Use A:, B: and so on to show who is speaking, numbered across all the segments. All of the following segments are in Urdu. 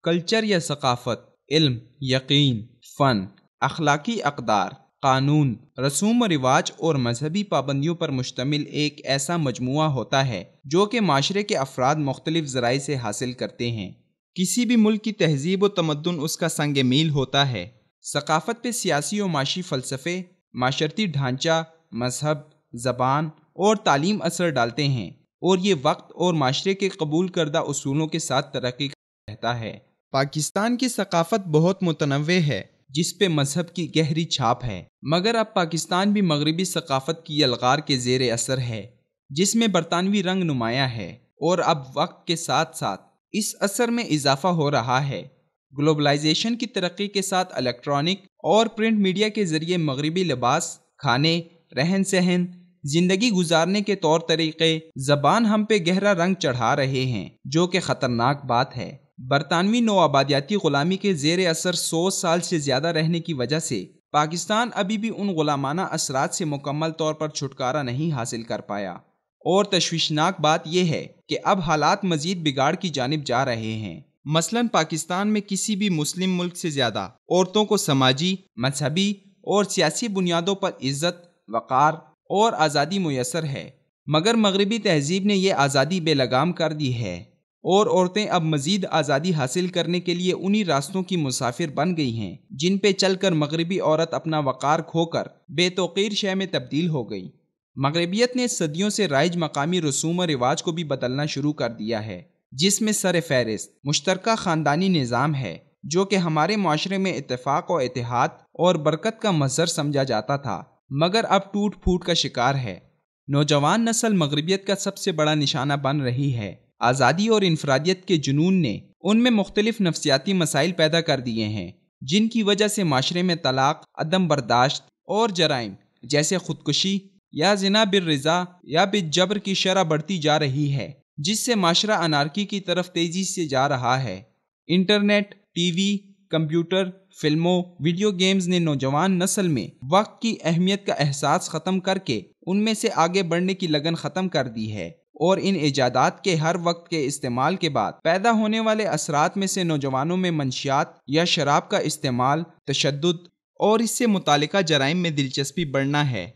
A: کلچر یا ثقافت علم، یقین، فن، اخلاقی اقدار، قانون، رسوم و رواج اور مذہبی پابندیوں پر مشتمل ایک ایسا مجموعہ ہوتا ہے جو کہ معاشرے کے افراد مختلف ذرائع سے حاصل کرتے ہیں۔ کسی بھی ملک کی تہذیب و تمدن اس کا سنگ میل ہوتا ہے۔ ثقافت پہ سیاسی و معاشی فلسفے، معاشرتی ڈھانچہ، مذہب، زبان اور تعلیم اثر ڈالتے ہیں، اور یہ وقت اور معاشرے کے قبول کردہ اصولوں کے ساتھ ترقی کرتا رہتا ہے۔ پاکستان کی ثقافت بہت متنوع ہے جس پہ مذہب کی گہری چھاپ ہے، مگر اب پاکستان بھی مغربی ثقافت کی یلغار کے زیر اثر ہے جس میں برطانوی رنگ نمایاں ہے، اور اب وقت کے ساتھ ساتھ اس اثر میں اضافہ ہو رہا ہے۔ گلوبلائزیشن کی ترقی کے ساتھ الیکٹرانک اور پرنٹ میڈیا کے ذریعے مغربی لباس، کھانے، رہن سہن، زندگی گزارنے کے طور طریقے، زبان ہم پہ گہرا رنگ چڑھا رہے ہیں جو کہ خطرناک بات ہے۔ برطانوی نوآبادیاتی غلامی کے زیر اثر 100 سال سے زیادہ رہنے کی وجہ سے پاکستان ابھی بھی ان غلامانہ اثرات سے مکمل طور پر چھٹکارا نہیں حاصل کر پایا، اور تشویشناک بات یہ ہے کہ اب حالات مزید بگاڑ کی جانب جا رہے ہیں۔ مثلاً پاکستان میں کسی بھی مسلم ملک سے زیادہ عورتوں کو سماجی، مذہبی اور سیاسی بنیادوں پر عزت، وقار اور آزادی میسر ہے، مگر مغربی تہذیب نے یہ آزادی بے لگام کر دی ہے، اور عورتیں اب مزید آزادی حاصل کرنے کے لیے انہی راستوں کی مسافر بن گئی ہیں جن پہ چل کر مغربی عورت اپنا وقار کھو کر بے توقیر شے میں تبدیل ہو گئی۔ مغربیت نے صدیوں سے رائج مقامی رسوم و رواج کو بھی بدلنا شروع کر دیا ہے، جس میں سر فہرست مشترکہ خاندانی نظام ہے جو کہ ہمارے معاشرے میں اتفاق و اتحاد اور برکت کا مظہر سمجھا جاتا تھا، مگر اب ٹوٹ پھوٹ کا شکار ہے۔ نوجوان نسل مغربیت کا سب سے بڑا نشانہ بن رہی ہے۔ آزادی اور انفرادیت کے جنون نے ان میں مختلف نفسیاتی مسائل پیدا کر دیے ہیں جن کی وجہ سے معاشرے میں طلاق، عدم برداشت اور جرائم جیسے خودکشی یا زنا بالرضا یا بالجبر کی شرح بڑھتی جا رہی ہے، جس سے معاشرہ انارکی کی طرف تیزی سے جا رہا ہے۔ انٹرنیٹ، ٹی وی، کمپیوٹر، فلموں، ویڈیو گیمز نے نوجوان نسل میں وقت کی اہمیت کا احساس ختم کر کے ان میں سے آگے بڑھنے کی لگن ختم کر دی ہے، اور ان ایجادات کے ہر وقت کے استعمال کے بعد پیدا ہونے والے اثرات میں سے نوجوانوں میں منشیات یا شراب کا استعمال، تشدد اور اس سے متعلقہ جرائم میں دلچسپی بڑھنا ہے۔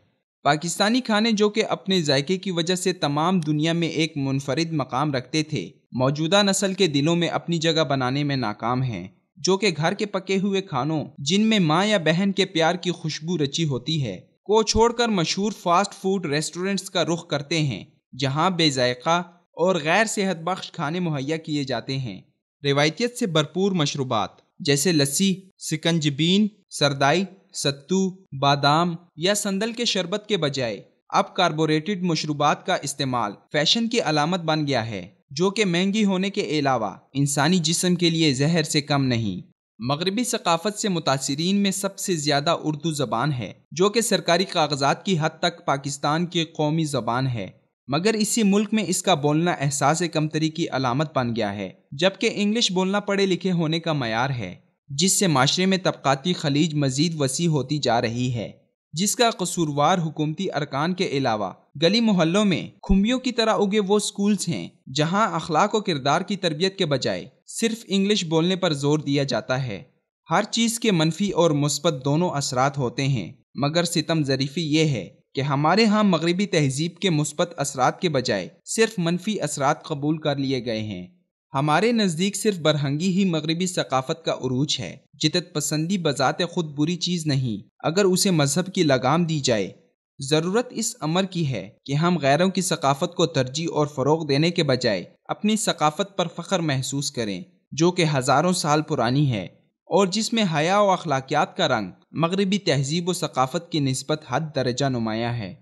A: پاکستانی کھانے جو کہ اپنے ذائقے کی وجہ سے تمام دنیا میں ایک منفرد مقام رکھتے تھے، موجودہ نسل کے دلوں میں اپنی جگہ بنانے میں ناکام ہیں، جو کہ گھر کے پکے ہوئے کھانوں جن میں ماں یا بہن کے پیار کی خوشبو رچی ہوتی ہے کو چھوڑ کر مشہور فاسٹ فوڈ ریسٹورنٹس کا رخ کرتے ہیں جہاں بے ذائقہ اور غیر صحت بخش کھانے مہیا کیے جاتے ہیں۔ روایتیت سے بھرپور مشروبات جیسے لسی، سکنجبین، سردائی، ستو، بادام یا سندل کے شربت کے بجائے اب کاربوریٹڈ مشروبات کا استعمال فیشن کی علامت بن گیا ہے، جو کہ مہنگی ہونے کے علاوہ انسانی جسم کے لیے زہر سے کم نہیں۔ مغربی ثقافت سے متاثرین میں سب سے زیادہ اردو زبان ہے، جو کہ سرکاری کاغذات کی حد تک پاکستان کی قومی زبان ہے، مگر اسی ملک میں اس کا بولنا احساس کمتری کی علامت بن گیا ہے، جبکہ انگلش بولنا پڑھے لکھے ہونے کا معیار ہے، جس سے معاشرے میں طبقاتی خلیج مزید وسیع ہوتی جا رہی ہے، جس کا قصوروار حکومتی ارکان کے علاوہ گلی محلوں میں کھمبیوں کی طرح اگے وہ سکولز ہیں جہاں اخلاق و کردار کی تربیت کے بجائے صرف انگلش بولنے پر زور دیا جاتا ہے۔ ہر چیز کے منفی اور مثبت دونوں اثرات ہوتے ہیں، مگر ستم ظریفی یہ ہے کہ ہمارے ہاں مغربی تہذیب کے مثبت اثرات کے بجائے صرف منفی اثرات قبول کر لیے گئے ہیں۔ ہمارے نزدیک صرف برہنگی ہی مغربی ثقافت کا عروج ہے۔ جدت پسندی بذات خود بری چیز نہیں اگر اسے مذہب کی لگام دی جائے۔ ضرورت اس امر کی ہے کہ ہم غیروں کی ثقافت کو ترجیح اور فروغ دینے کے بجائے اپنی ثقافت پر فخر محسوس کریں، جو کہ ہزاروں سال پرانی ہے اور جس میں حیا و اخلاقیات کا رنگ مغربی تہذیب و ثقافت کی نسبت حد درجہ نمایاں ہے۔